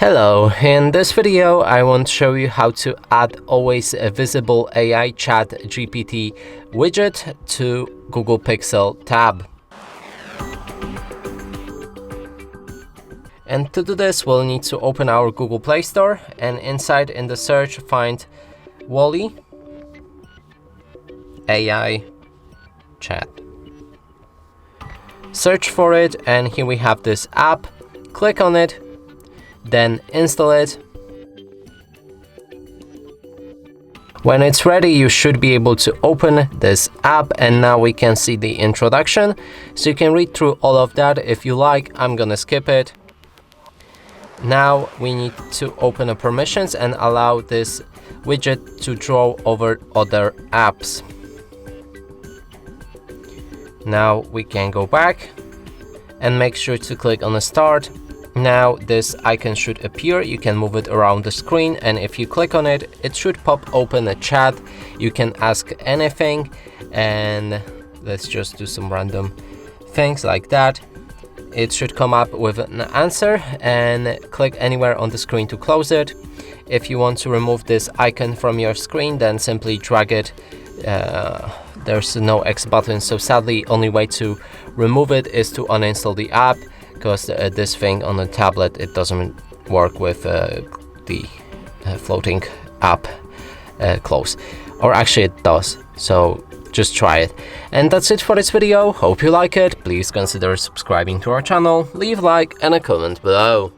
Hello, in this video I want to show you how to add always a visible AI ChatGPT widget to Google Pixel tab. And to do this we'll need to open our Google Play Store and inside in the search find Wally AI Chat. Search for it and here we have this app. Click on it. Then install it. When it's ready, you should be able to open this app and now we can see the introduction. So you can read through all of that if you like. I'm gonna skip it. Now we need to open the permissions and allow this widget to draw over other apps. Now we can go back and make sure to click on the start. Now this icon should appear. You can move it around the screen and if you click on it, it should pop open a chat. You can ask anything and let's just do some random things like that. It should come up with an answer and click anywhere on the screen to close it. If you want to remove this icon from your screen, then simply drag it. There's no X button, so sadly only way to remove it is to uninstall the app, because this thing on the tablet, it doesn't work with the floating app close. Or actually it does, so just try it. And that's it for this video. Hope you like it. Please consider subscribing to our channel, leave a like and a comment below.